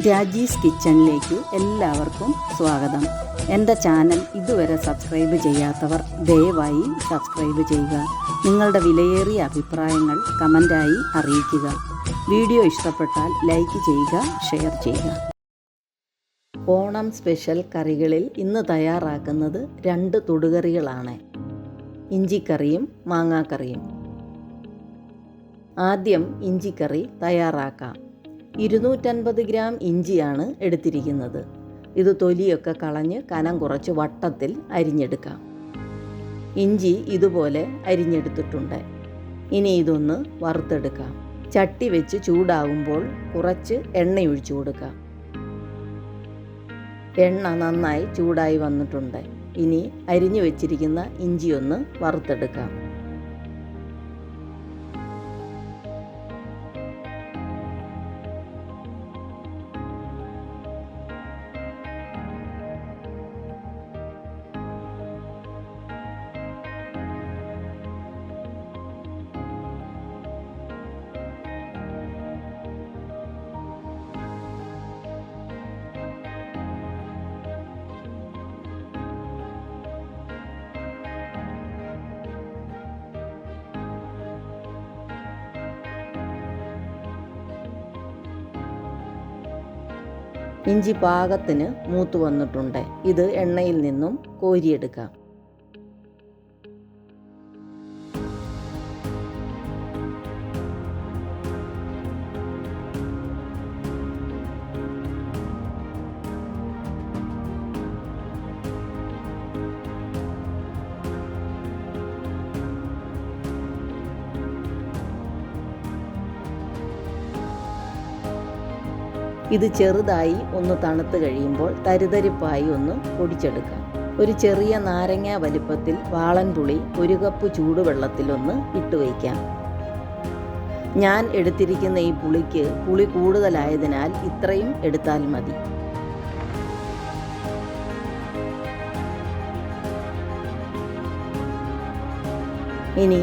രാജീസ് കിച്ചണിലേക്ക് എല്ലാവർക്കും സ്വാഗതം. എൻ്റെ ചാനൽ ഇതുവരെ സബ്സ്ക്രൈബ് ചെയ്യാത്തവർ ദയവായി സബ്സ്ക്രൈബ് ചെയ്യുക. നിങ്ങളുടെ വിലയേറിയ അഭിപ്രായങ്ങൾ കമൻ്റായി അറിയിക്കുക. വീഡിയോ ഇഷ്ടപ്പെട്ടാൽ ലൈക്ക് ചെയ്യുക, ഷെയർ ചെയ്യുക. ഓണം സ്പെഷ്യൽ കറികളിൽ ഇന്ന് തയ്യാറാക്കുന്നത് 2 തൊടുകറികളാണ്, ഇഞ്ചിക്കറിയും മാങ്ങാക്കറിയും. ആദ്യം ഇഞ്ചിക്കറി തയ്യാറാക്കാം. 250 ഗ്രാം ഇഞ്ചിയാണ് എടുത്തിരിക്കുന്നത്. ഇത് തൊലിയൊക്കെ കളഞ്ഞ് കനം കുറച്ച് വട്ടത്തിൽ അരിഞ്ഞെടുക്കാം. ഇഞ്ചി ഇതുപോലെ അരിഞ്ഞെടുത്തിട്ടുണ്ട്. ഇനി ഇതൊന്ന് വറുത്തെടുക്കാം. ചട്ടി വെച്ച് ചൂടാകുമ്പോൾ കുറച്ച് എണ്ണ ഒഴിച്ചു കൊടുക്കാം. എണ്ണ നന്നായി ചൂടായി വന്നിട്ടുണ്ട്. ഇനി അരിഞ്ഞു വെച്ചിരിക്കുന്ന ഇഞ്ചി ഒന്ന് വറുത്തെടുക്കാം. ഇഞ്ചി പാകത്തിന് മൂത്ത് വന്നിട്ടുണ്ട്. ഇത് എണ്ണയിൽ നിന്നും കോരിയെടുക്കാം. ഇത് ചെറുതായി ഒന്ന് തണുത്ത് കഴിയുമ്പോൾ തരിതരിപ്പായി ഒന്ന് പൊടിച്ചെടുക്കാം. ഒരു ചെറിയ നാരങ്ങ വലിപ്പത്തിൽ വാളൻപുളി 1 കപ്പ് ചൂടുവെള്ളത്തിലൊന്ന് ഇട്ട് വയ്ക്കാം. ഞാൻ എടുത്തിരിക്കുന്ന ഈ പുളിക്ക് പുളി കൂടുതലായതിനാൽ ഇത്രയും എടുത്താൽ മതി. ഇനി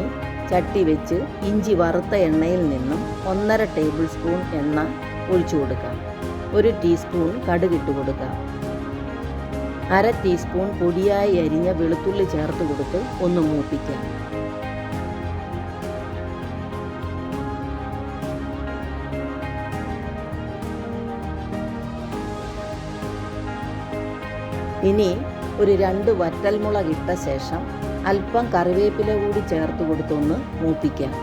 ചട്ടി വെച്ച് ഇഞ്ചി വറുത്ത എണ്ണയിൽ നിന്നും 1.5 ടേബിൾ സ്പൂൺ എണ്ണ ഒഴിച്ചു കൊടുക്കാം. 1 ടീസ്പൂൺ കടുകിട്ട് കൊടുക്കാം. 1/2 ടീസ്പൂൺ പൊടിയായി അരിഞ്ഞ വെളുത്തുള്ളി ചേർത്ത് കൊടുത്ത് ഒന്ന് മൂപ്പിക്കാം. ഇനി ഒരു 2 വറ്റൽമുളക് ഇട്ട ശേഷം അല്പം കറിവേപ്പില കൂടി ചേർത്ത് കൊടുത്തൊന്ന് മൂപ്പിക്കാം.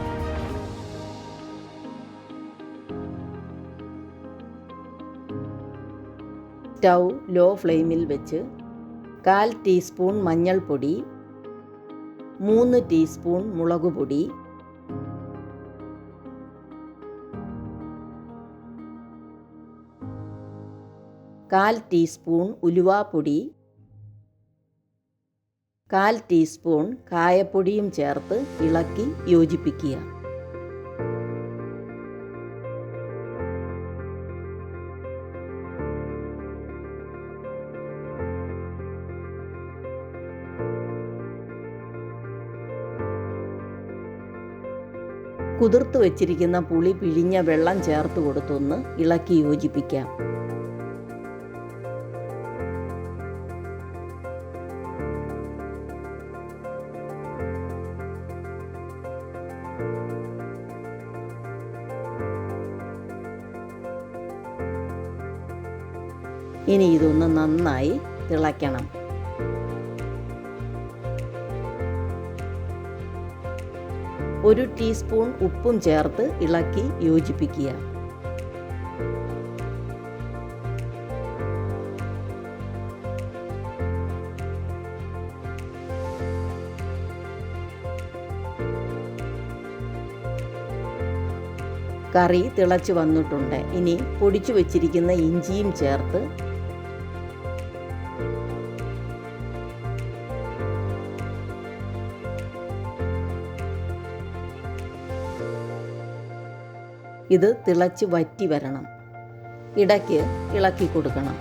സ്റ്റൗ ലോ ഫ്ലെയിമിൽ വെച്ച് 1/4 ടീസ്പൂൺ മഞ്ഞൾപ്പൊടി, 3 ടീസ്പൂൺ മുളക് പൊടി, 1/4 ടീസ്പൂൺ ഉലുവാപ്പൊടി, 1/4 ടീസ്പൂൺ കായപ്പൊടിയും ചേർത്ത് ഇളക്കി യോജിപ്പിക്കുക. കുതിർത്ത് വെച്ചിരിക്കുന്ന പുളി പിഴിഞ്ഞ വെള്ളം ചേർത്ത് കൊടുത്തൊന്ന് ഇളക്കി യോജിപ്പിക്കാം. ഇനി ഇതൊന്ന് നന്നായി തിളയ്ക്കണം. ഒരു ടീസ്പൂൺ ഉപ്പും ചേർത്ത് ഇളക്കി യോജിപ്പിക്കുക. കറി തിളച്ചു വന്നിട്ടുണ്ട്. ഇനി പൊടിച്ചു വച്ചിരിക്കുന്ന ഇഞ്ചിയും ചേർത്ത് ഇത് തിളച്ച് വറ്റി വരണം. ഇടയ്ക്ക് ഇളക്കി കൊടുക്കണം.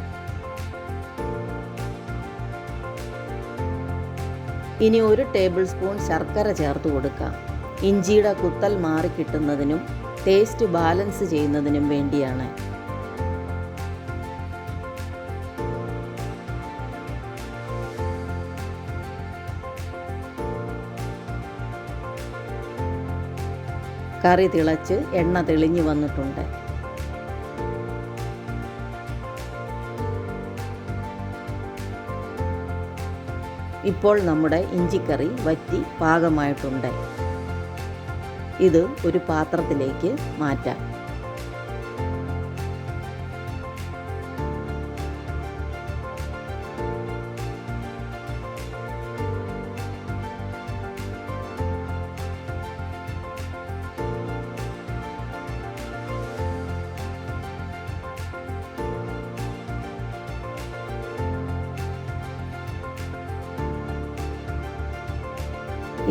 ഇനി 1 ടേബിൾ സ്പൂൺ ശർക്കര ചേർത്ത് കൊടുക്കാം. ഇഞ്ചിയുടെ കുത്തൽ മാറി കിട്ടുന്നതിനും ടേസ്റ്റ് ബാലൻസ് ചെയ്യുന്നതിനും വേണ്ടിയാണ്. കറി തിളച്ച് എണ്ണ തെളിഞ്ഞു വന്നിട്ടുണ്ട്. ഇപ്പോൾ നമ്മുടെ ഇഞ്ചിക്കറി വറ്റി പാകമായിട്ടുണ്ട്. ഇത് ഒരു പാത്രത്തിലേക്ക് മാറ്റാം.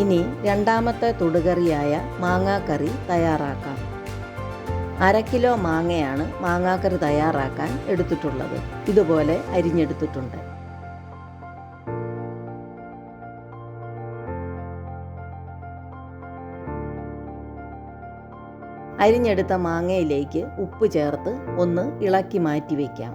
ഇനി രണ്ടാമത്തെ തൊടുകറിയായ മാങ്ങാക്കറി തയ്യാറാക്കാം. 1/2 കിലോ മാങ്ങയാണ് മാങ്ങാക്കറി തയ്യാറാക്കാൻ എടുത്തിട്ടുള്ളത്. ഇതുപോലെ അരിഞ്ഞെടുത്തിട്ടുണ്ട്. അരിഞ്ഞെടുത്ത മാങ്ങയിലേക്ക് ഉപ്പ് ചേർത്ത് ഒന്ന് ഇളക്കി മാറ്റി വയ്ക്കാം.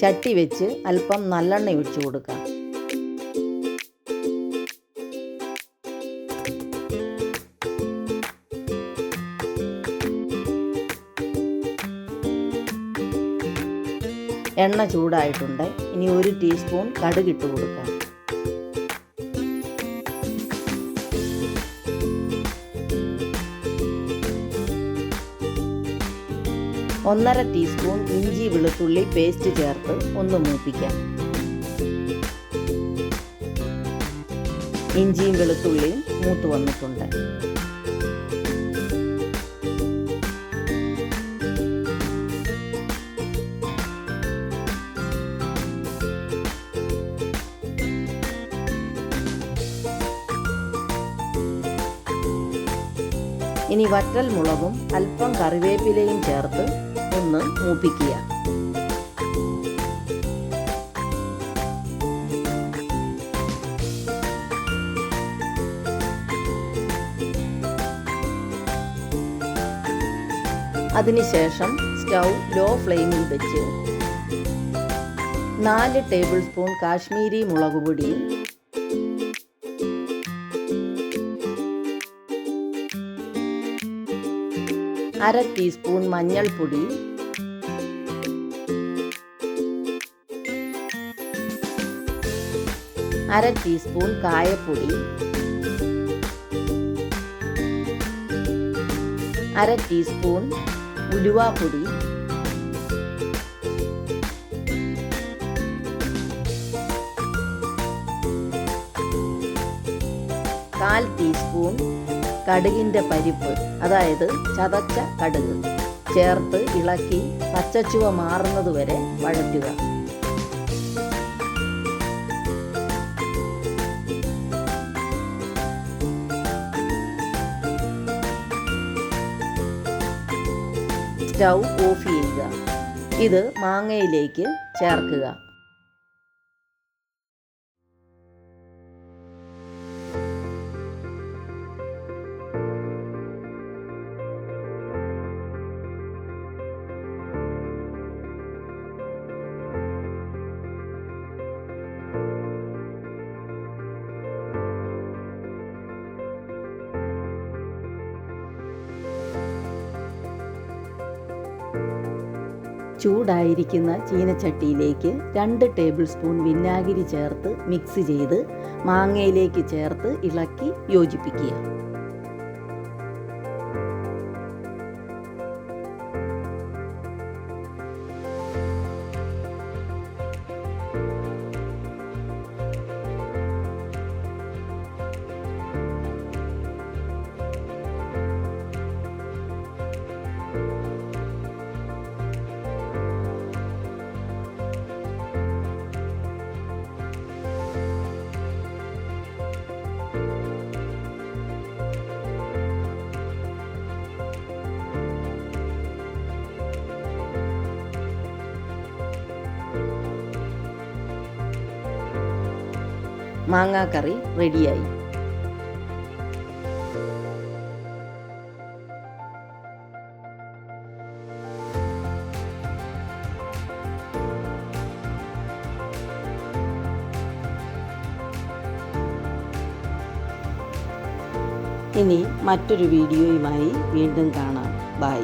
ചട്ടി വെച്ച് അല്പം നല്ലെണ്ണ ഒഴിച്ചു കൊടുക്കാം. എണ്ണ ചൂടായിട്ടുണ്ട്. ഇനി 1 ടീസ്പൂൺ കടുക് ഇട്ട് കൊടുക്കാം. ഒന്നര ടീസ്പൂൺ ഇഞ്ചി വെളുത്തുള്ളി പേസ്റ്റ് ചേർത്ത് ഒന്ന് മൂപ്പിക്കാം. ഇഞ്ചിയും വെളുത്തുള്ളിയും മൂത്ത് വന്നിട്ടുണ്ട്. ഇനി വറ്റൽ മുളകും അല്പം കറിവേപ്പിലയും ചേർത്ത് ഒന്ന് മൂപ്പിക്കുക. അതിനുശേഷം സ്റ്റൗ ലോ ഫ്ലെയിമിൽ വെച്ച് 4 ടേബിൾ സ്പൂൺ കാശ്മീരി മുളക് പൊടി, 1/2 ടീസ്പൂൺ മഞ്ഞൾപ്പൊടി, 1/2 ടീസ്പൂൺ കായപ്പൊടി, 1/2 ടീസ്പൂൺ ഉലുവാപ്പൊടി, 1/4 ടീസ്പൂൺ കടുകിൻ്റെ പരിപ്പ്, അതായത് ചതച്ച കടുക് ചേർത്ത് ഇളക്കി പച്ചച്ചുവ മാറുന്നതുവരെ വഴറ്റുക. സ്റ്റൗ ഓഫ് ചെയ്യുക. ഇത് മാങ്ങയിലേക്ക് ചേർക്കുക. ചൂടായിരിക്കുന്ന ചീനച്ചട്ടിയിലേക്ക് 2 ടേബിൾ സ്പൂൺ വിനാഗിരി ചേർത്ത് മിക്സ് ചെയ്ത് മാങ്ങയിലേക്ക് ചേർത്ത് ഇളക്കി യോജിപ്പിക്കുക. മാങ്ങാക്കറി റെഡിയായി. ഇനി മറ്റൊരു വീഡിയോയുമായി വീണ്ടും കാണാം. ബൈ.